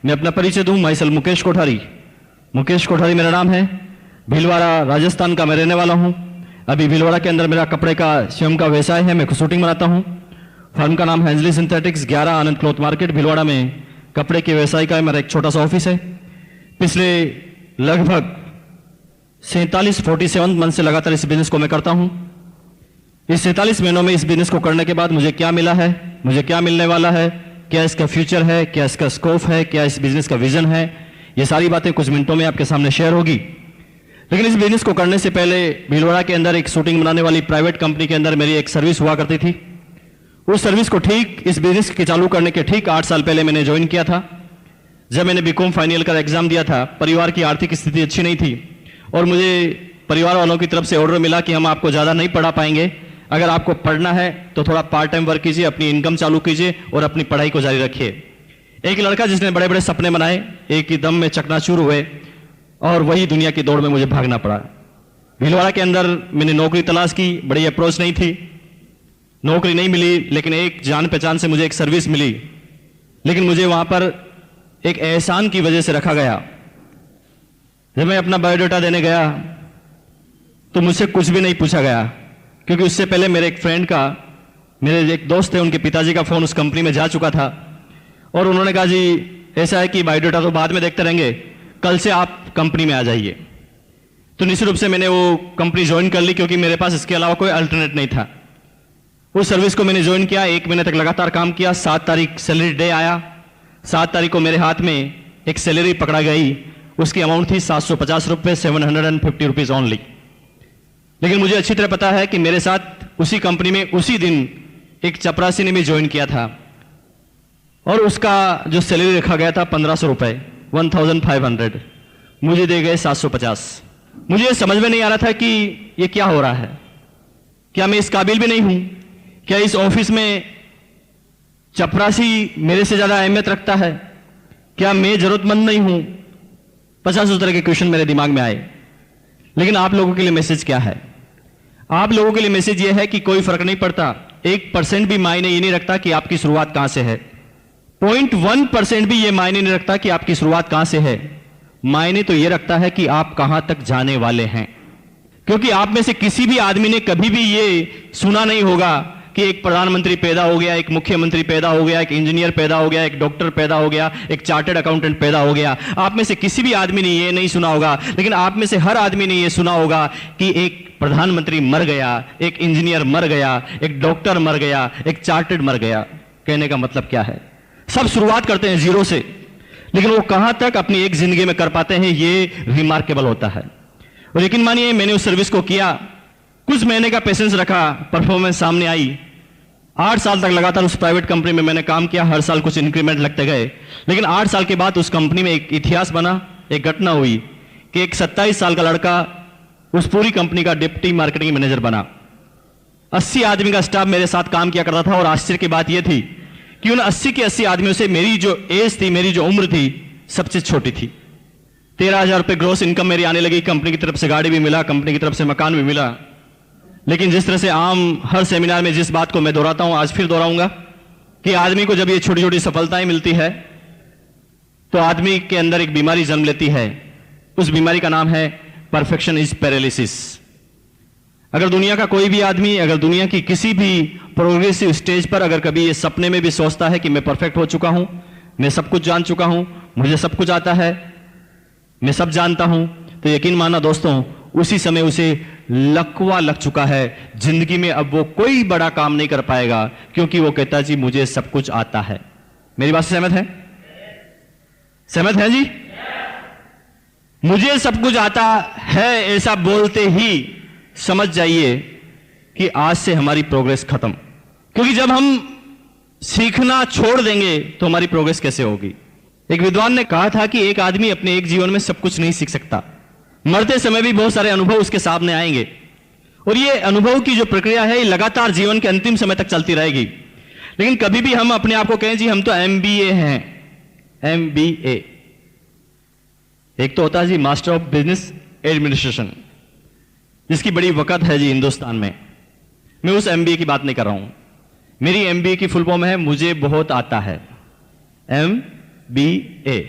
मैं अपना परिचय दूं, माई सेल्फ मुकेश कोठारी। मुकेश कोठारी मेरा नाम है। भीलवाड़ा राजस्थान का मैं रहने वाला हूं। अभी भीलवाड़ा के अंदर मेरा कपड़े का स्वयं का व्यवसाय है। मैं शूटिंग बनाता हूं। फर्म का नाम है एंजली सिंथेटिक्स, 11 आनंद क्लॉथ मार्केट भीलवाड़ा में कपड़े के व्यवसाय का मेरा एक छोटा सा ऑफिस है। पिछले लगभग 47 मंथ से लगातार इस बिजनेस को मैं करता हूं। इस 47 महीनों में इस बिजनेस को करने के बाद मुझे क्या मिला है, मुझे क्या मिलने वाला है, क्या इसका फ्यूचर है, क्या इसका स्कोप है, क्या इस बिजनेस का विजन है, ये सारी बातें कुछ मिनटों में आपके सामने शेयर होगी। लेकिन इस बिजनेस को करने से पहले भीलवाड़ा के अंदर एक शूटिंग बनाने वाली प्राइवेट कंपनी के अंदर मेरी एक सर्विस हुआ करती थी। उस सर्विस को ठीक इस बिजनेस के चालू करने के ठीक 8 साल पहले मैंने ज्वाइन किया था। जब मैंने बीकॉम फाइनल का एग्जाम दिया था, परिवार की आर्थिक स्थिति अच्छी नहीं थी और मुझे परिवार वालों की तरफ से ऑर्डर मिला कि हम आपको ज़्यादा नहीं पढ़ा पाएंगे, अगर आपको पढ़ना है तो थोड़ा पार्ट टाइम वर्क कीजिए, अपनी इनकम चालू कीजिए और अपनी पढ़ाई को जारी रखिए। एक लड़का जिसने बड़े बड़े सपने बनाए, एक ही दम में चकनाचूर हुए और वही दुनिया की दौड़ में मुझे भागना पड़ा। भीलवाड़ा के अंदर मैंने नौकरी तलाश की, बड़ी अप्रोच नहीं थी, नौकरी नहीं मिली, लेकिन एक जान पहचान से मुझे एक सर्विस मिली। लेकिन मुझे वहां पर एक एहसान की वजह से रखा गया। जब मैं अपना बायोडाटा देने गया तो मुझसे कुछ भी नहीं पूछा गया, क्योंकि उससे पहले मेरे एक फ्रेंड का, मेरे एक दोस्त थे, उनके पिताजी का फोन उस कंपनी में जा चुका था और उन्होंने कहा जी ऐसा है कि बायोडाटा तो बाद में देखते रहेंगे, कल से आप कंपनी में आ जाइए। तो निश्चित रूप से मैंने वो कंपनी ज्वाइन कर ली, क्योंकि मेरे पास इसके अलावा कोई अल्टरनेट नहीं था। उस सर्विस को मैंने ज्वाइन किया, 1 महीने तक लगातार काम किया। 7 तारीख सैलरी डे आया। 7 तारीख को मेरे हाथ में एक सैलरी पकड़ा गई, उसकी अमाउंट थी 750 रुपये, 750 रुपीज ओनली। लेकिन मुझे अच्छी तरह पता है कि मेरे साथ उसी कंपनी में उसी दिन एक चपरासी ने भी ज्वाइन किया था और उसका जो सैलरी रखा गया था 1500 रुपये, 1500, मुझे दे गए 750। मुझे समझ में नहीं आ रहा था कि ये क्या हो रहा है, क्या मैं इस काबिल भी नहीं हूं, क्या इस ऑफिस में चपरासी मेरे से ज्यादा अहमियत रखता है, क्या मैं जरूरतमंद नहीं हूं। 50 तरह के क्वेश्चन मेरे दिमाग में आए। लेकिन आप लोगों के लिए मैसेज क्या है? आप लोगों के लिए मैसेज यह है कि कोई फर्क नहीं पड़ता, 1% भी मायने ये नहीं रखता कि आपकी शुरुआत कहां से है, 0.1% भी ये मायने नहीं रखता कि आपकी शुरुआत कहां से है। मायने तो ये रखता है कि आप कहां तक जाने वाले हैं। क्योंकि आप में से किसी भी आदमी ने कभी भी ये सुना नहीं होगा कि एक प्रधानमंत्री पैदा हो गया, एक मुख्यमंत्री पैदा हो गया, एक इंजीनियर पैदा हो गया, एक डॉक्टर पैदा हो गया, एक चार्टर्ड अकाउंटेंट पैदा हो गया। आप में से किसी भी आदमी ने ये नहीं सुना होगा। लेकिन आप में से हर आदमी ने ये सुना होगा कि एक प्रधानमंत्री मर गया, एक इंजीनियर मर गया, एक डॉक्टर मर गया, एक चार्टर्ड मर गया। कहने का मतलब क्या है? सब शुरुआत करते हैं जीरो से, लेकिन वो कहां तक अपनी एक जिंदगी में कर पाते हैं, ये रिमार्केबल होता है। और यकीन मानिए, मैंने उस सर्विस को किया, कुछ महीने का पेशेंस रखा, परफॉर्मेंस सामने आई। 8 साल तक लगातार उस प्राइवेट कंपनी में मैंने काम किया, हर साल कुछ इंक्रीमेंट लगते गए। लेकिन 8 साल के बाद उस कंपनी में एक इतिहास बना, एक घटना हुई कि एक 27 साल का लड़का उस पूरी कंपनी का डिप्टी मार्केटिंग मैनेजर बना। 80 आदमी का स्टाफ मेरे साथ काम किया करता था और आश्चर्य की बात यह थी कि उन 80 के 80 आदमियों से मेरी जो एज थी, मेरी जो उम्र थी, सबसे छोटी थी। 13,000 रुपये ग्रोस इनकम मेरी आने लगी। कंपनी की तरफ से गाड़ी भी मिला, कंपनी की तरफ से मकान भी मिला। लेकिन जिस तरह से आम हर सेमिनार में जिस बात को मैं दोहराता हूं, आज फिर दोहराऊंगा कि आदमी को जब ये छोटी छोटी सफलताएं मिलती है तो आदमी के अंदर एक बीमारी जन्म लेती है। उस बीमारी का नाम है परफेक्शन इज पैरालिसिस। अगर दुनिया का कोई भी आदमी, अगर दुनिया की किसी भी प्रोग्रेसिव स्टेज पर अगर कभी ये सपने में भी सोचता है कि मैं परफेक्ट हो चुका हूं, मैं सब कुछ जान चुका हूं, मुझे सब कुछ आता है, मैं सब जानता हूं, तो यकीन मानना दोस्तों, उसी समय उसे लकवा लग चुका है। जिंदगी में अब वो कोई बड़ा काम नहीं कर पाएगा, क्योंकि वो कहता जी मुझे सब कुछ आता है। मेरी बात से सहमत है? सहमत है जी? मुझे सब कुछ आता है ऐसा बोलते ही समझ जाइए कि आज से हमारी प्रोग्रेस खत्म। क्योंकि जब हम सीखना छोड़ देंगे तो हमारी प्रोग्रेस कैसे होगी? एक विद्वान ने कहा था कि एक आदमी अपने एक जीवन में सब कुछ नहीं सीख सकता। मरते समय भी बहुत सारे अनुभव उसके सामने आएंगे और ये अनुभव की जो प्रक्रिया है, ये लगातार जीवन के अंतिम समय तक चलती रहेगी। लेकिन कभी भी हम अपने आप को कहें जी हम तो MBA हैं, MBA, एक तो होता है जी मास्टर ऑफ बिजनेस एडमिनिस्ट्रेशन, जिसकी बड़ी वक़्त है जी हिंदुस्तान में। मैं उस MBA की बात नहीं कर रहा हूं। मेरी MBA की फुल फॉर्म है मुझे बहुत आता है, MBA।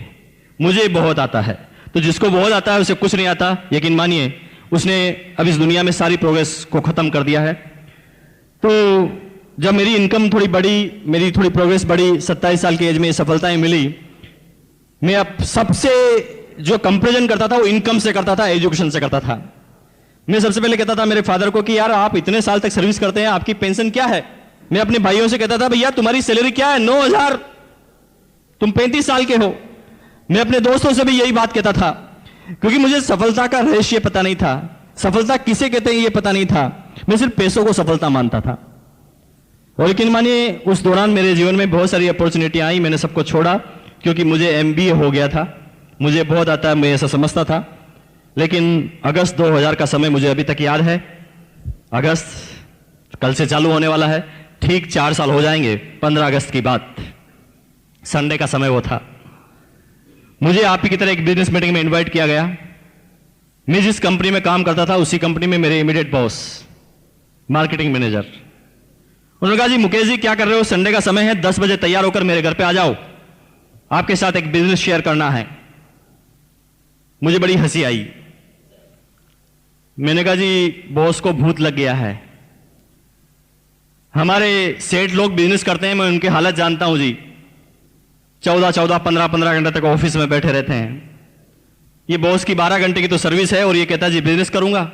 मुझे बहुत आता है, तो जिसको बहुत आता है उसे कुछ नहीं आता, यकीन मानिए उसने अब इस दुनिया में सारी प्रोग्रेस को खत्म कर दिया है। तो जब मेरी इनकम थोड़ी बढ़ी, मेरी थोड़ी प्रोग्रेस बढ़ी, 27 साल की एज में सफलताएं मिली, मैं अब सबसे जो कंपैरिजन करता था वो इनकम से करता था, एजुकेशन से करता था। मैं सबसे पहले कहता था मेरे फादर को कि यार आप इतने साल तक सर्विस करते हैं, आपकी पेंशन क्या है? मैं अपने भाइयों से कहता था भैया तुम्हारी सैलरी क्या है? 9,000, तुम 35 साल के हो। मैं अपने दोस्तों से भी यही बात कहता था, क्योंकि मुझे सफलता का रहस्य पता नहीं था, सफलता किसे कहते हैं ये पता नहीं था। मैं सिर्फ पैसों को सफलता मानता था। और यकीन मानिए उस दौरान मेरे जीवन में बहुत सारी अपॉर्चुनिटी आई, मैंने सबको छोड़ा क्योंकि मुझे MBA हो गया था। मुझे बहुत आता है, मैं ऐसा समझता था। लेकिन अगस्त 2000 का समय मुझे अभी तक याद है। अगस्त कल से चालू होने वाला है, ठीक 4 साल हो जाएंगे 15 अगस्त की बात। संडे का समय वो था। मुझे आप ही की तरह एक बिजनेस मीटिंग में इनवाइट किया गया। मैं जिस कंपनी में काम करता था उसी कंपनी में मेरे इमीडिएट बॉस, मार्केटिंग मैनेजर, उन्होंने कहा जी मुकेश जी क्या कर रहे हो, संडे का समय है, 10 बजे तैयार होकर मेरे घर पे आ जाओ, आपके साथ एक बिजनेस शेयर करना है। मुझे बड़ी हंसी आई। मैंने कहा जी बॉस को भूत लग गया है, हमारे सेठ लोग बिजनेस करते हैं, मैं उनकी हालत जानता हूं जी, 14-14, 15-15 घंटे तक ऑफिस में बैठे रहते हैं। ये बॉस की 12 घंटे की तो सर्विस है और ये कहता है जी बिजनेस करूंगा।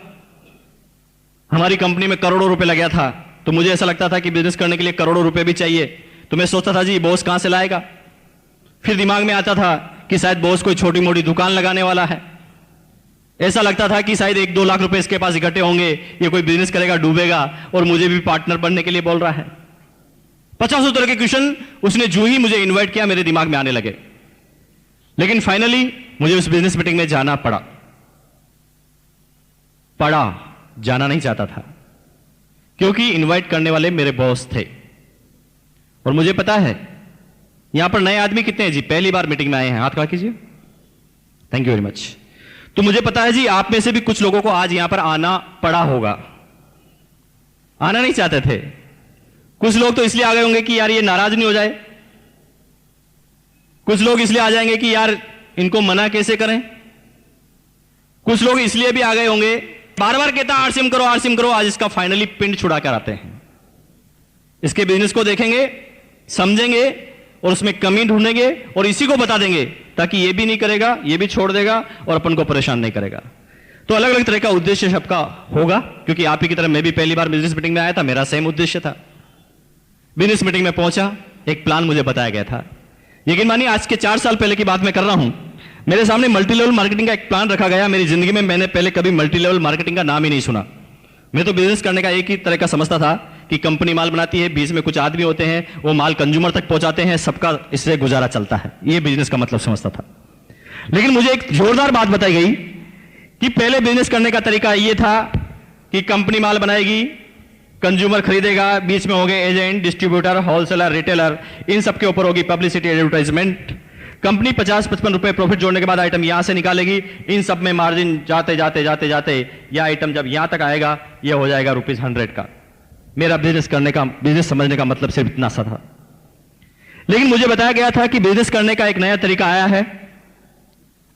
हमारी कंपनी में करोड़ों रुपए लगा था, तो मुझे ऐसा लगता था कि बिजनेस करने के लिए करोड़ों रुपए भी चाहिए। तो मैं सोचता था जी बॉस कहां से लाएगा। फिर दिमाग में आता था कि शायद बॉस कोई छोटी मोटी दुकान लगाने वाला है। ऐसा लगता था कि शायद 1-2 लाख रुपए इसके पास इकट्ठे होंगे, ये कोई बिजनेस करेगा, डूबेगा और मुझे भी पार्टनर बनने के लिए बोल रहा है। 50 तरह के क्वेश्चन उसने जो ही मुझे इन्वाइट किया मेरे दिमाग में आने लगे। लेकिन फाइनली मुझे उस बिजनेस मीटिंग में जाना पड़ा। जाना नहीं चाहता था, क्योंकि इनवाइट करने वाले मेरे बॉस थे। और मुझे पता है यहां पर नए आदमी कितने हैं जी, पहली बार मीटिंग में आए हैं, हाथ खड़ा कीजिए, थैंक यू वेरी मच। तो मुझे पता है जी आप में से भी कुछ लोगों को आज यहां पर आना पड़ा होगा, आना नहीं चाहते थे। कुछ लोग तो इसलिए आ गए होंगे कि यार ये नाराज नहीं हो जाए, कुछ लोग इसलिए आ जाएंगे कि यार इनको मना कैसे करें, कुछ लोग इसलिए भी आ गए होंगे, बार बार कहता आरसीएम करो आरसीएम करो, आज इसका फाइनली पिंड छुड़ा कर आते हैं। इसके बिजनेस को देखेंगे, समझेंगे और उसमें कमी ढूंढेंगे और इसी को बता देंगे, ताकि ये भी नहीं करेगा, ये भी छोड़ देगा और अपन को परेशान नहीं करेगा। तो अलग अलग तरह का उद्देश्य सबका होगा, क्योंकि आप ही की तरह मैं भी पहली बार बिजनेस मीटिंग में आया था, मेरा सेम उद्देश्य था। बिजनेस मीटिंग में पहुंचा, एक प्लान मुझे बताया गया था। यकीन मानिए आज के 4 साल पहले की बात मैं कर रहा हूं। मेरे सामने मल्टी लेवल मार्केटिंग का एक प्लान रखा गया। मेरी जिंदगी में मैंने पहले कभी मल्टी लेवल मार्केटिंग का नाम ही नहीं सुना। मैं तो बिजनेस करने का एक ही तरह का समझता था कि कंपनी माल बनाती है, बीच में कुछ आदमी होते हैं, वो माल कंज्यूमर तक पहुंचाते हैं, सबका इससे गुजारा चलता है, ये बिजनेस का मतलब समझता था। लेकिन मुझे एक जोरदार बात बताई गई कि पहले बिजनेस करने का तरीका ये था कि कंपनी माल बनाएगी, कंज्यूमर खरीदेगा, बीच में होंगे एजेंट, डिस्ट्रीब्यूटर, होलसेलर, रिटेलर, इन सबके ऊपर होगी पब्लिसिटी, एडवर्टाइजमेंट। कंपनी 50-55 रुपए प्रॉफिट जोड़ने के बाद आइटम यहां से निकालेगी, इन सब में मार्जिन जाते जाते जाते जाते यह आइटम जब यहां तक आएगा यह हो जाएगा ₹100 का। मेरा बिजनेस करने का, बिजनेस समझने का मतलब सिर्फ इतना सा था। लेकिन मुझे बताया गया था कि बिजनेस करने का एक नया तरीका आया है।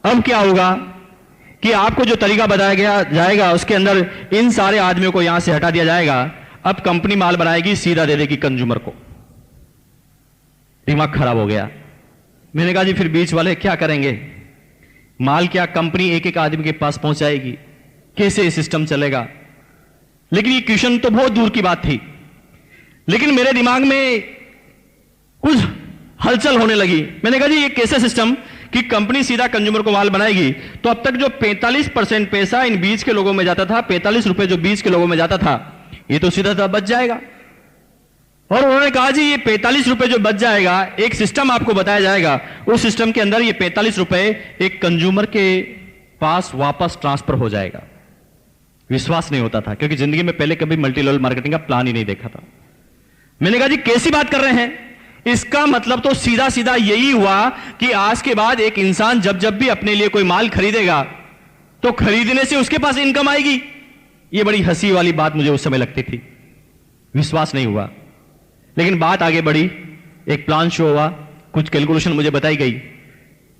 अब क्या होगा कि आपको जो तरीका बताया गया जाएगा उसके अंदर इन सारे आदमियों को यहां से हटा दिया जाएगा। अब कंपनी माल बनाएगी, सीधा दे देगी कंज्यूमर को। दिमाग खराब हो गया। मैंने कहा जी फिर बीच वाले क्या करेंगे, माल क्या कंपनी एक एक आदमी के पास पहुंचाएगी, कैसे सिस्टम चलेगा। लेकिन ये क्वेश्चन तो बहुत दूर की बात थी। लेकिन मेरे दिमाग में कुछ हलचल होने लगी। मैंने कहा जी ये कैसे सिस्टम कि कंपनी सीधा कंज्यूमर को माल बनाएगी, तो अब तक जो 45% पैसा इन बीच के लोगों में जाता था, 45 रुपए जो बीच के लोगों में जाता था, ये तो सीधा बच जाएगा। और उन्होंने कहा जी ये 45 रुपए जो बच जाएगा, एक सिस्टम आपको बताया जाएगा, उस सिस्टम के अंदर ये 45 रुपए एक कंज्यूमर के पास वापस ट्रांसफर हो जाएगा। विश्वास नहीं होता था, क्योंकि जिंदगी में पहले कभी मल्टी लेवल मार्केटिंग का प्लान ही नहीं देखा था। मैंने कहा जी कैसी बात कर रहे हैं, इसका मतलब तो सीधा सीधा यही हुआ कि आज के बाद एक इंसान जब जब भी अपने लिए कोई माल खरीदेगा तो खरीदने से उसके पास इनकम आएगी। ये बड़ी हंसी वाली बात मुझे उस समय लगती थी, विश्वास नहीं हुआ। लेकिन बात आगे बढ़ी, एक प्लान शो हुआ, कुछ कैलकुलेशन मुझे बताई गई।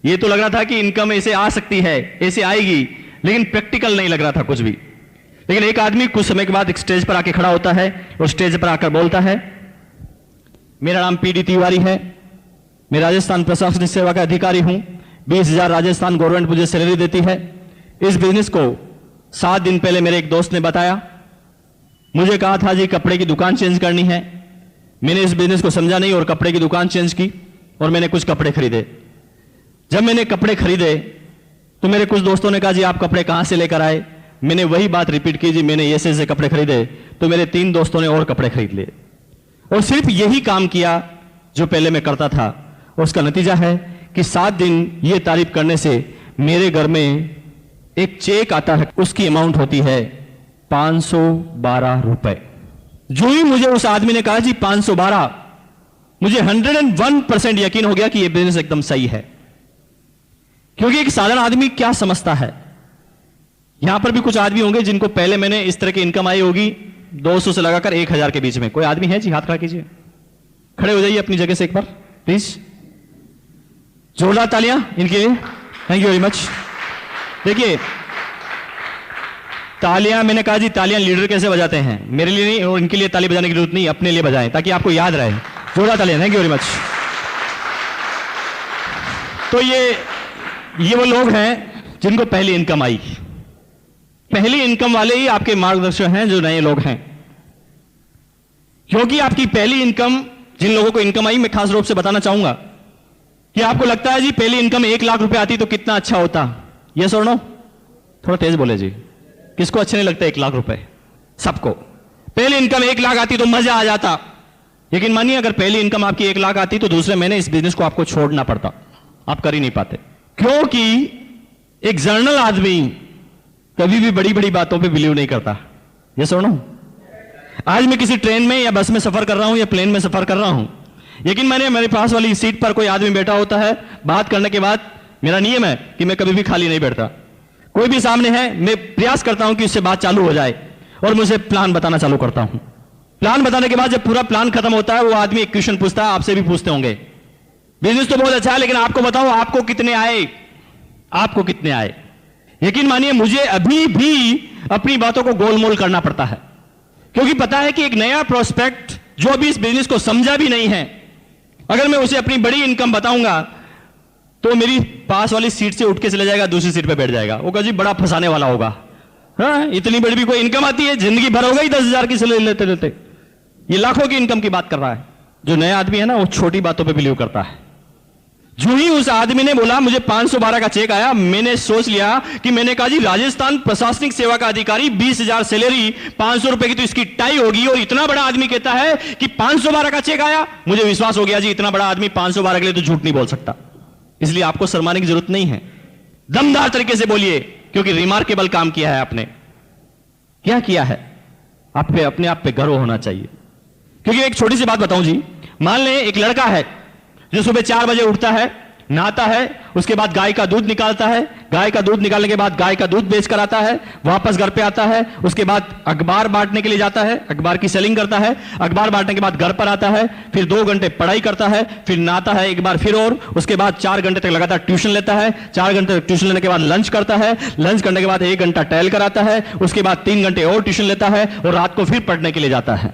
ये तो लग रहा था कि इनकम ऐसे आ सकती है, ऐसे आएगी, लेकिन प्रैक्टिकल नहीं लग रहा था कुछ भी। लेकिन एक आदमी कुछ समय के बाद एक स्टेज पर आके खड़ा होता है और स्टेज पर आकर बोलता है, मेरा नाम पीडी तिवारी है, मैं राजस्थान प्रशासनिक सेवा का अधिकारी हूं, 20,000 राजस्थान गवर्नमेंट मुझे सैलरी देती है। इस बिजनेस को 7 दिन पहले मेरे एक दोस्त ने बताया, मुझे कहा था जी कपड़े की दुकान चेंज करनी है। मैंने इस बिजनेस को समझा नहीं और कपड़े की दुकान चेंज की और मैंने कुछ कपड़े खरीदे। जब मैंने कपड़े खरीदे तो मेरे कुछ दोस्तों ने कहा जी आप कपड़े कहां से लेकर आए। मैंने वही बात रिपीट की, जी मैंने ऐसे कपड़े खरीदे। तो मेरे 3 दोस्तों ने और कपड़े खरीद लिए और सिर्फ यही काम किया जो पहले मैं करता था। और उसका नतीजा है कि 7 दिन ये तारीफ करने से मेरे घर में एक चेक आता है, उसकी अमाउंट होती है 512 रुपए। जो ही मुझे उस आदमी ने कहा जी 512, मुझे 101% यकीन हो गया कि यह बिजनेस एकदम सही है। क्योंकि एक साधारण आदमी क्या समझता है, यहां पर भी कुछ आदमी होंगे जिनको पहले मैंने इस तरह की इनकम आई होगी 200 से लगाकर 1000 के बीच में। कोई आदमी है जी? हाथ खड़ा कीजिए, खड़े हो जाइए अपनी जगह से एक बार प्लीज। जोरदार तालियां इनके लिए, थैंक यू वेरी मच। देखिए तालियां, मैंने कहा जी तालियां लीडर कैसे बजाते हैं, मेरे लिए नहीं और इनके लिए ताली बजाने की जरूरत नहीं, अपने लिए बजाएं ताकि आपको याद रहे। जोरदार तालियां, थैंक यू वेरी मच। तो ये वो लोग हैं जिनको पहली इनकम आई। पहली इनकम वाले ही आपके मार्गदर्शक हैं जो नए लोग हैं। क्योंकि आपकी पहली इनकम, जिन लोगों को इनकम आई, मैं खास रूप से बताना चाहूंगा कि आपको लगता है जी पहली इनकम 1 लाख रुपए आती तो कितना अच्छा होता। यस और नो? थोड़ा तेज बोले जी। किसको अच्छे नहीं लगता 1 लाख रुपए? सबको। पहली इनकम 1 लाख आती तो मजा आ जाता। लेकिन मानिए अगर पहली इनकम आपकी 1 लाख आती तो दूसरे महीने इस बिजनेस को आपको छोड़ना पड़ता, आप कर ही नहीं पाते। क्योंकि एक जर्नल आदमी कभी भी बड़ी बड़ी बातों पे बिलीव नहीं करता। ये सुनो, आज मैं किसी ट्रेन में या बस में सफर कर रहा हूं या प्लेन में सफर कर रहा हूं, लेकिन मेरे पास वाली सीट पर कोई आदमी बैठा होता है, बात करने के बाद मेरा नियम है कि मैं कभी भी खाली नहीं बैठता। कोई भी सामने है, मैं प्रयास करता हूं कि उससे बात चालू हो जाए और मुझे प्लान बताना चालू करता हूं। प्लान बताने के बाद जब पूरा प्लान खत्म होता है, वो आदमी एक क्वेश्चन पूछता है, आपसे भी पूछते होंगे, बिजनेस तो बहुत अच्छा है लेकिन आपको बताओ आपको कितने आए, आपको कितने आए। यकीन मानिए मुझे अभी भी अपनी बातों को गोलमोल करना पड़ता है, क्योंकि पता है कि एक नया प्रोस्पेक्ट जो अभी इस बिजनेस को समझा भी नहीं है, अगर मैं उसे अपनी बड़ी इनकम बताऊंगा तो मेरी पास वाली सीट से उठ के चले जाएगा, दूसरी सीट पे बैठ जाएगा। वो कहा जी बड़ा फंसाने वाला होगा। हाँ, इतनी बड़ी भी कोई इनकम आती है? जिंदगी भर हो गई 10,000 की सैलरी लेते लेते। ये लाखों की इनकम की बात कर रहा है। जो नया आदमी है ना, वो छोटी बातों पे बिलीव करता है। जो ही उस आदमी ने बोला मुझे 512 का चेक आया, मैंने सोच लिया कि मैंने कहा जी राजस्थान प्रशासनिक सेवा का अधिकारी, 20,000 सैलरी, 500 रुपए की तो इसकी टाई होगी। और इतना बड़ा आदमी कहता है कि 512 का चेक आया, मुझे विश्वास हो गया जी इतना बड़ा आदमी 512 के लिए तो झूठ नहीं बोल सकता। इसलिए आपको शर्माने की जरूरत नहीं है, दमदार तरीके से बोलिए, क्योंकि रिमार्केबल काम किया है आपने। क्या किया है? आप पे अपने आप पे गर्व होना चाहिए। क्योंकि एक छोटी सी बात बताऊं जी, मान लें एक लड़का है जो सुबह 4 बजे उठता है, नहाता है, उसके बाद गाय का दूध निकालता है, गाय का दूध निकालने के बाद गाय का दूध बेच कर आता है, वापस घर पे आता है, उसके बाद अखबार बांटने के लिए जाता है, अखबार की सेलिंग करता है, अखबार बांटने के बाद घर पर आता है, फिर 2 घंटे पढ़ाई करता है, फिर नहाता है एक बार फिर, और उसके बाद 4 घंटे तक लगातार ट्यूशन लेता है, 4 घंटे तक ट्यूशन लेने के बाद लंच करता है, लंच करने के बाद 1 घंटा टहल कर आता है, उसके बाद 3 घंटे और ट्यूशन लेता है और रात को फिर पढ़ने के लिए जाता है।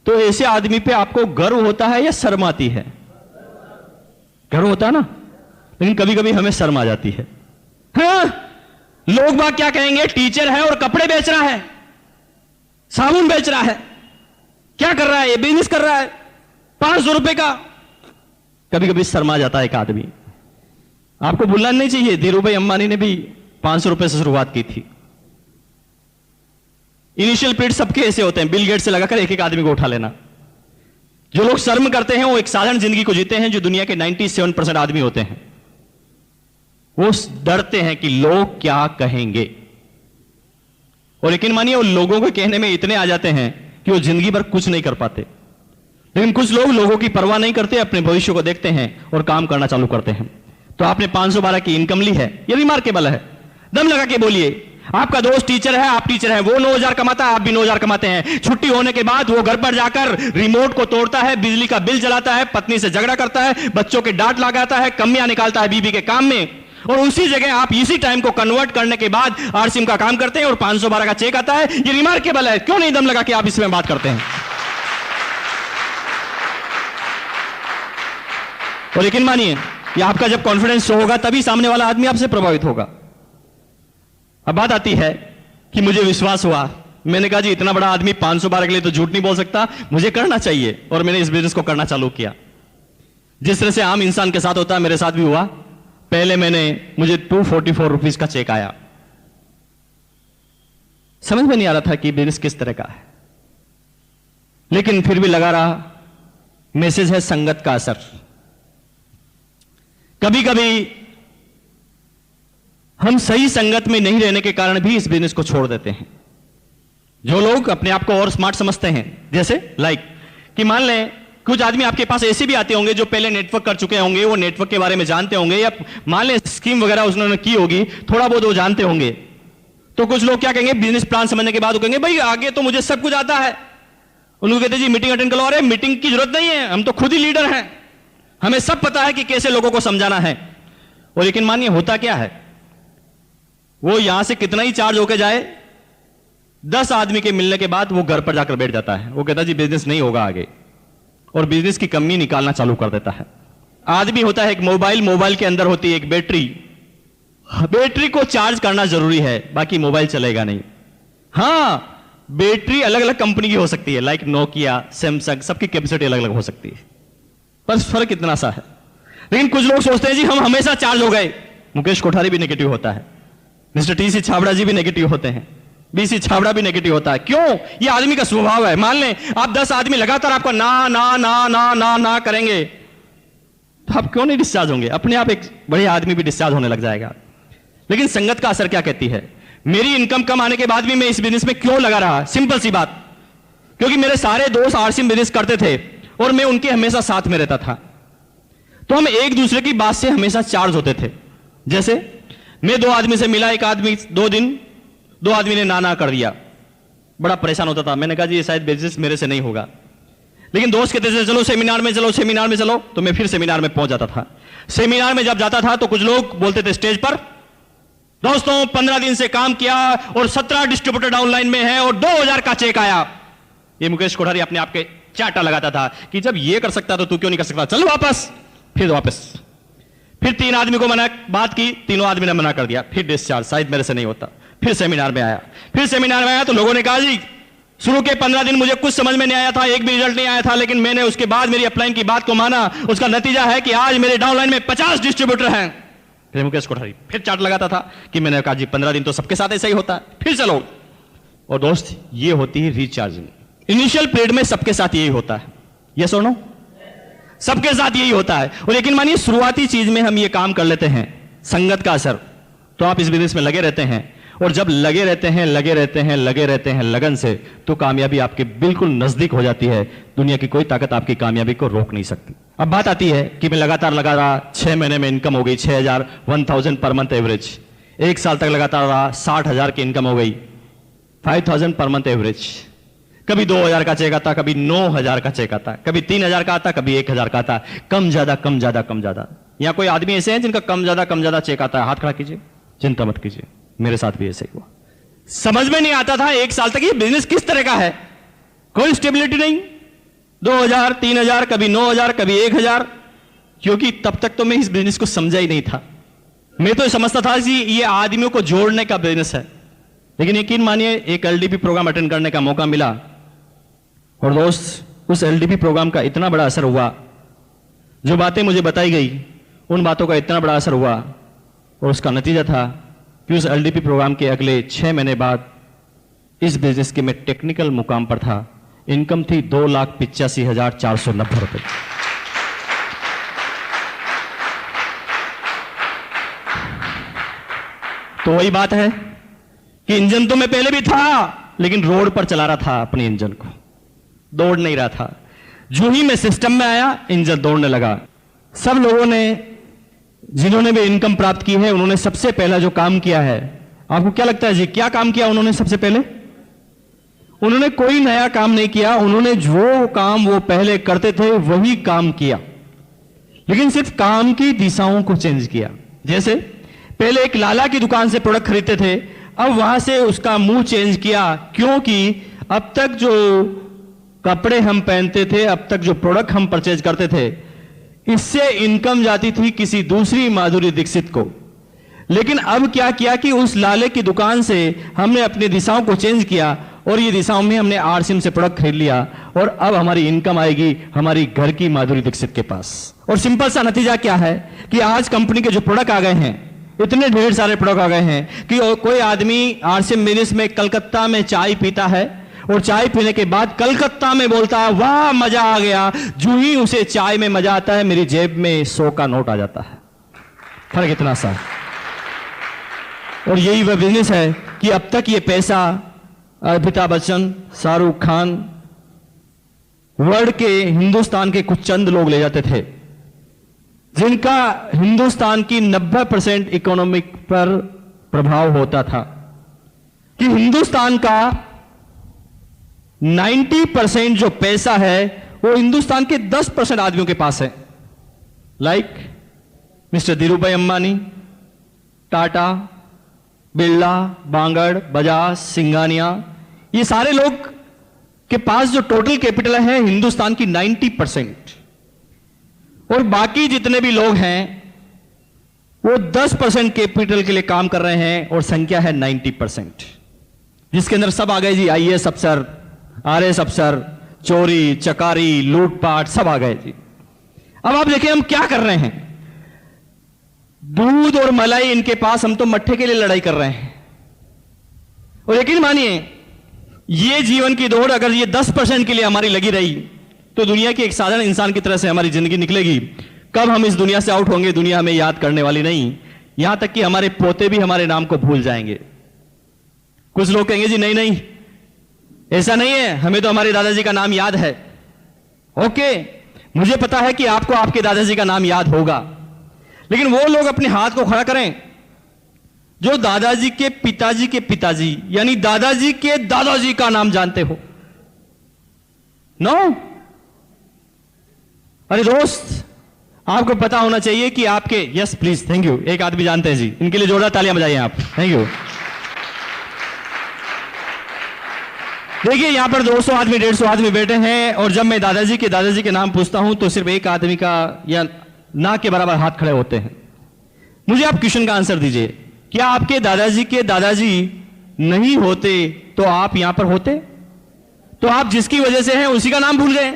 तो ऐसे आदमी पे आपको गर्व होता है या शर्म आती है? गर्व होता है ना, लेकिन कभी कभी हमें शर्म आ जाती है। हाँ, लोग बात क्या कहेंगे, टीचर है और कपड़े बेच रहा है, साबुन बेच रहा है, क्या कर रहा है, ये बिजनेस कर रहा है 500 रुपए का। कभी कभी शर्मा जाता है एक आदमी। आपको भूलना नहीं चाहिए, धीरूभाई अंबानी ने भी 500 रुपए से शुरुआत की थी। इनिशियल पीरियड सबके ऐसे होते हैं, बिल गेट से लगाकर एक एक आदमी को उठा लेना। जो लोग शर्म करते हैं वो एक साधारण जिंदगी को जीते हैं, जो दुनिया के 97% आदमी होते हैं वो डरते हैं कि लोग क्या कहेंगे। और यकीन मानिए वो लोगों के कहने में इतने आ जाते हैं कि वो जिंदगी भर कुछ नहीं कर पाते। लेकिन कुछ लोग लोगों की परवाह नहीं करते, अपने भविष्य को देखते हैं और काम करना चालू करते हैं। तो आपने 512 की इनकम ली है, ये रिमार्केबल है। दम लगा के बोलिए, आपका दोस्त टीचर है, आप टीचर हैं, वो 9,000 कमाता है, आप भी 9,000 कमाते हैं। छुट्टी होने के बाद वो घर पर जाकर रिमोट को तोड़ता है, बिजली का बिल जलाता है, पत्नी से झगड़ा करता है, बच्चों के डांट लगाता है, कमियां निकालता है बीबी के काम में, और उसी जगह आप इसी टाइम को कन्वर्ट करने के बाद आरसीएम का काम करते हैं और 512 का चेक आता है। ये रिमार्केबल है। क्यों नहीं दम लगा के आप इसमें बात करते हैं? और यकीन मानिए, ये आपका जब कॉन्फिडेंस शो होगा तभी सामने वाला आदमी आपसे प्रभावित होगा। अब बात आती है कि मुझे विश्वास हुआ, मैंने कहा जी इतना बड़ा आदमी 512 के लिए तो झूठ नहीं बोल सकता, मुझे करना चाहिए, और मैंने इस बिजनेस को करना चालू किया। जिस तरह से आम इंसान के साथ होता है मेरे साथ भी हुआ। पहले मुझे 244 रुपीज का चेक आया। समझ में नहीं आ रहा था कि बिजनेस किस तरह का है, लेकिन फिर भी लगा रहा। मैसेज है संगत का असर। कभी कभी हम सही संगत में नहीं रहने के कारण भी इस बिजनेस को छोड़ देते हैं। जो लोग अपने आप को और स्मार्ट समझते हैं, जैसे कि मान लें कुछ आदमी आपके पास ऐसे भी आते होंगे जो पहले नेटवर्क कर चुके होंगे, वो नेटवर्क के बारे में जानते होंगे, या मान लें स्कीम वगैरह उन्होंने की होगी, थोड़ा बहुत वो जानते होंगे। तो कुछ लोग क्या कहेंगे, बिजनेस प्लान समझने के बाद वो कहेंगे भाई आगे तो मुझे सब कुछ आता है। उनको कहते जी मीटिंग अटेंड करो। अरे मीटिंग की जरूरत नहीं है, हम तो खुद ही लीडर हैं, हमें सब पता है कि कैसे लोगों को समझाना है। और लेकिन मानिए होता क्या है, वो यहां से कितना ही चार्ज होके जाए, 10 आदमी के मिलने के बाद वो घर पर जाकर बैठ जाता है। वो कहता जी बिजनेस नहीं होगा आगे, और बिजनेस की कमी निकालना चालू कर देता है। आदमी होता है एक मोबाइल के अंदर होती है एक बैटरी। बैटरी को चार्ज करना जरूरी है, बाकी मोबाइल चलेगा नहीं। हां, बैटरी अलग अलग कंपनी की हो सकती है, लाइक नोकिया, सैमसंग, सबकी कैपेसिटी अलग अलग हो सकती है, बस फर्क इतना सा है। लेकिन कुछ लोग सोचते हैं जी हम हमेशा चार्ज हो गए। मुकेश कोठारी भी नेगेटिव होता है, मिस्टर टीसी छाबड़ा जी भी नेगेटिव होते हैं, बीसी छाबड़ा भी नेगेटिव होता है। क्यों? ये आदमी का स्वभाव है। मान लें आप 10 आदमी लगातार आपको ना ना ना ना ना ना करेंगे, तो आप क्यों नहीं डिस्चार्ज होंगे? अपने आप एक बढ़िया आदमी भी डिस्चार्ज होने लग जाएगा। लेकिन संगत का असर क्या कहती है? मेरी इनकम कम आने के बाद भी मैं इस बिजनेस में क्यों लगा रहा? सिंपल सी बात, क्योंकि मेरे सारे दोस्त आरसीएम बिजनेस करते थे और मैं उनके हमेशा साथ में रहता था, तो हम एक दूसरे की बात से हमेशा चार्ज होते थे। जैसे मैं 2 आदमी से मिला, एक आदमी 2 दिन 2 आदमी ने ना ना कर दिया, बड़ा परेशान होता था। मैंने कहा जी ये शायद बिजनेस मेरे से नहीं होगा, लेकिन दोस्त कहते थे चलो सेमिनार में चलो, सेमिनार में चलो, तो मैं फिर सेमिनार में पहुंच जाता था। सेमिनार में जब जाता था तो कुछ लोग बोलते थे स्टेज पर, दोस्तों 15 दिन से काम किया और 17 डिस्ट्रीब्यूटर डाउनलाइन में है और 2000 का चेक आया। ये मुकेश कोठारी अपने आप के चाटा लगाता था कि जब ये कर सकता तो तू क्यों नहीं कर सकता, चल वापस। फिर वापस, फिर 3 आदमी को मना बात की, तीनों आदमी ने मना कर दिया, फिर डिस्चार्ज, शायद मेरे से नहीं होता। फिर सेमिनार में आया, तो लोगों ने कहा जी शुरू के 15 दिन मुझे कुछ समझ में नहीं आया था, एक भी रिजल्ट नहीं आया था, लेकिन मैंने उसके बाद मेरी अपलाइन की बात को माना। उसका नतीजा है कि आज मेरे डाउनलाइन में 50 डिस्ट्रीब्यूटर हैं। फिर मुकेश कोठारी फिर चार्ट लगाता था कि मैंने कहा जी 15 दिन तो सबके साथ ऐसा ही होता है, फिर चलो। और दोस्त ये होती है रिचार्जिंग। इनिशियल पीरियड में सबके साथ यही होता है, यस और नो? सबके साथ यही होता है। और लेकिन मानिए शुरुआती चीज में हम ये काम कर लेते हैं, संगत का असर, तो आप इस बिजनेस में लगे रहते हैं, और जब लगे रहते हैं लगन से, तो कामयाबी आपके बिल्कुल नजदीक हो जाती है। दुनिया की कोई ताकत आपकी कामयाबी को रोक नहीं सकती। अब बात आती है कि मैं लगातार लगा रहा, 6 महीने में इनकम हो गई 6,000, 1000 पर मंथ एवरेज। 1 साल तक लगातार रहा, 60,000 की इनकम हो गई, 5000 पर मंथ एवरेज। कभी 2000 का चेक आता, कभी 9000 का चेक आता, कभी 3000 का आता, कभी 1000 का आता, कम ज्यादा कम ज्यादा कम ज्यादा। यहां कोई आदमी ऐसे हैं जिनका कम ज्यादा चेक आता है? हाथ खड़ा कीजिए। चिंता मत कीजिए, मेरे साथ भी ऐसे ही हुआ। समझ में नहीं आता था 1 साल तक ये बिजनेस किस तरह का है, कोई स्टेबिलिटी नहीं। 2000, 3000, कभी 9000, कभी 1000, क्योंकि तब तक तो मैं इस बिजनेस को समझा ही नहीं था। मैं तो समझता था कि ये आदमियों को जोड़ने का बिजनेस है। लेकिन यकीन मानिए, एक एलडीपी प्रोग्राम अटेंड करने का मौका मिला, और दोस्त उस एलडीपी प्रोग्राम का इतना बड़ा असर हुआ, जो बातें मुझे बताई गई उन बातों का इतना बड़ा असर हुआ, और उसका नतीजा था कि उस एलडीपी प्रोग्राम के अगले 6 महीने बाद इस बिजनेस के मैं टेक्निकल मुकाम पर था। इनकम थी 2,85,490 रुपए। तो वही बात है कि इंजन तो मैं पहले भी था, लेकिन रोड पर चला रहा था अपने इंजन को, दौड़ नहीं रहा था। जो ही मैं सिस्टम में आया, इंजन दौड़ने लगा। सब लोगों ने जिन्होंने भी इनकम प्राप्त की है, उन्होंने सबसे पहला जो काम किया है, आपको क्या लगता है जी, क्या काम किया उन्होंने? सबसे पहले उन्होंने कोई नया काम नहीं किया, उन्होंने जो काम वो पहले करते थे वही काम किया, लेकिन सिर्फ काम की दिशाओं को चेंज किया। जैसे पहले एक लाला की दुकान से प्रोडक्ट खरीदते थे, अब वहां से उसका मुंह चेंज किया, क्योंकि अब तक जो कपड़े हम पहनते थे, अब तक जो प्रोडक्ट हम परचेज करते थे, इससे इनकम जाती थी किसी दूसरी माधुरी दीक्षित को। लेकिन अब क्या किया कि उस लाले की दुकान से हमने अपनी दिशाओं को चेंज किया और ये दिशाओं में हमने आरसीएम से प्रोडक्ट खरीद लिया और अब हमारी इनकम आएगी हमारी घर की माधुरी दीक्षित के पास। और सिंपल सा नतीजा क्या है कि आज कंपनी के जो प्रोडक्ट आ गए हैं, इतने ढेर सारे प्रोडक्ट आ गए हैं कि कोई आदमी आरसीएम बिजनेस में कलकत्ता में चाय पीता है और चाय पीने के बाद कलकत्ता में बोलता है वाह मजा आ गया, जो ही उसे चाय में मजा आता है मेरी जेब में 100 का नोट आ जाता है। फर्क इतना सा। और यही वह बिजनेस है कि अब तक ये पैसा अमिताभ बच्चन, शाहरुख खान, वर्ल्ड के हिंदुस्तान के कुछ चंद लोग ले जाते थे, जिनका हिंदुस्तान की 90% इकोनॉमिक पर प्रभाव होता था, कि हिंदुस्तान का 90% जो पैसा है वो हिंदुस्तान के 10% आदमियों के पास है। लाइक मिस्टर धीरूभाई अंबानी, टाटा, बिरला, बांगड़, बजाज, सिंघानिया, ये सारे लोग के पास जो टोटल कैपिटल है हिंदुस्तान की 90%, और बाकी जितने भी लोग हैं वो 10% कैपिटल के लिए काम कर रहे हैं और संख्या है 90%, जिसके अंदर सब आ गए जी, आईएएस अफसर, आरएएस अफसर, चोरी चकारी लूटपाट सब आ गए जी। अब आप देखिए हम क्या कर रहे हैं, दूध और मलाई इनके पास, हम तो मट्ठे के लिए लड़ाई कर रहे हैं। और यकीन मानिए ये जीवन की दौड़ अगर ये 10% के लिए हमारी लगी रही तो दुनिया के एक साधारण इंसान की तरह से हमारी जिंदगी निकलेगी। कब हम इस दुनिया से आउट होंगे दुनिया हमें याद करने वाली नहीं, यहां तक कि हमारे पोते भी हमारे नाम को भूल जाएंगे। कुछ लोग कहेंगे जी नहीं नहीं ऐसा नहीं है, हमें तो हमारे दादाजी का नाम याद है। ओके, मुझे पता है कि आपको आपके दादाजी का नाम याद होगा, लेकिन वो लोग अपने हाथ को खड़ा करें जो दादाजी के पिताजी यानी दादाजी के दादाजी का नाम जानते हो। नो अरे दोस्त, आपको पता होना चाहिए कि आपके, यस प्लीज, थैंक यू, एक आदमी जानते हैं जी, इनके लिए जोरदार तालियां बजाइए आप, थैंक यू। देखिए यहां पर 200 आदमी 150 आदमी बैठे हैं और जब मैं दादाजी के नाम पूछता हूं तो सिर्फ एक आदमी का या ना के बराबर हाथ खड़े होते हैं। मुझे आप क्वेश्चन का आंसर दीजिए, क्या आपके दादाजी नहीं होते तो आप यहां पर होते? तो आप जिसकी वजह से हैं उसी का नाम भूल गए,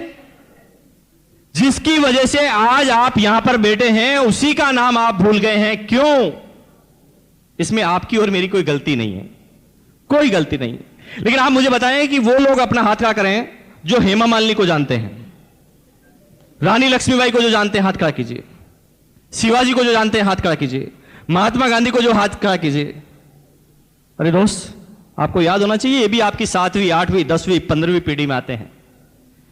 जिसकी वजह से आज आप यहां पर बैठे हैं उसी का नाम आप भूल गए हैं। क्यों? इसमें आपकी और मेरी कोई गलती नहीं है, कोई गलती नहीं। लेकिन आप मुझे बताएं कि वो लोग अपना हाथ खड़ा करें जो हेमा मालिनी को जानते हैं, रानी लक्ष्मीबाई को जो जानते हैं हाथ खड़ा कीजिए, शिवाजी को जो जानते हैं हाथ खड़ा कीजिए, महात्मा गांधी को जो हाथ खड़ा कीजिए। अरे दोस्त, आपको याद होना चाहिए ये भी आपकी 7वीं 8वीं 10वीं 15वीं पीढ़ी में आते हैं।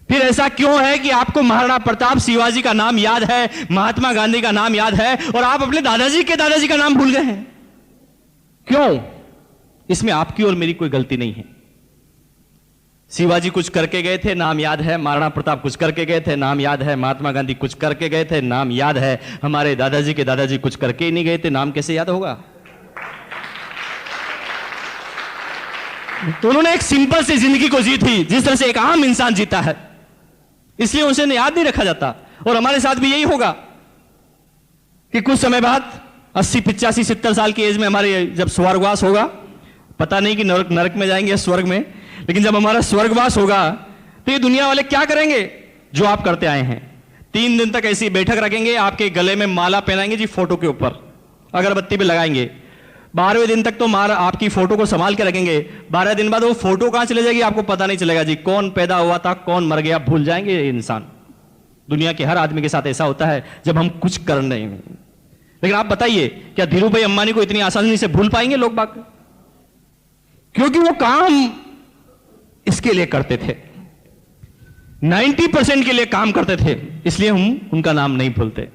फिर ऐसा क्यों है कि आपको महाराणा प्रताप शिवाजी का नाम याद है, महात्मा गांधी का नाम याद है और आप अपने दादाजी का नाम भूल गए हैं? क्यों? इसमें आपकी और मेरी कोई गलती नहीं है। शिवाजी कुछ करके गए थे, नाम याद है, महाराणा प्रताप कुछ करके गए थे, नाम याद है, महात्मा गांधी कुछ करके गए थे, नाम याद है, हमारे दादाजी के दादाजी कुछ करके ही नहीं गए थे, नाम कैसे याद होगा? तो उन्होंने एक सिंपल सी जिंदगी को जी थी जिस तरह से एक आम इंसान जीता है, इसलिए उसे याद नहीं रखा जाता। और हमारे साथ भी यही होगा कि कुछ समय बाद 80 85 70 साल की एज में हमारे जब स्वर्गवास होगा, पता नहीं कि नरक में जाएंगे या स्वर्ग में, लेकिन जब हमारा स्वर्गवास होगा तो ये दुनिया वाले क्या करेंगे? जो आप करते आए हैं, 3 दिन तक ऐसी बैठक रखेंगे, आपके गले में माला पहनाएंगे जी, फोटो के ऊपर अगरबत्ती भी लगाएंगे। 12वें दिन तक तो आपकी फोटो को संभाल के रखेंगे। 12 दिन बाद वो फोटो कहां चले जाएगी आपको पता नहीं चलेगा जी, कौन पैदा हुआ था कौन मर गया भूल जाएंगे ये इंसान। दुनिया के हर आदमी के साथ ऐसा होता है जब हम कुछ कर रहे हैं। लेकिन आप बताइए क्या धीरूभाई अंबानी को इतनी आसानी से भूल पाएंगे लोग बाग? क्योंकि वो काम इसके लिए करते थे, 90% के लिए काम करते थे, इसलिए हम उनका नाम नहीं भूलते।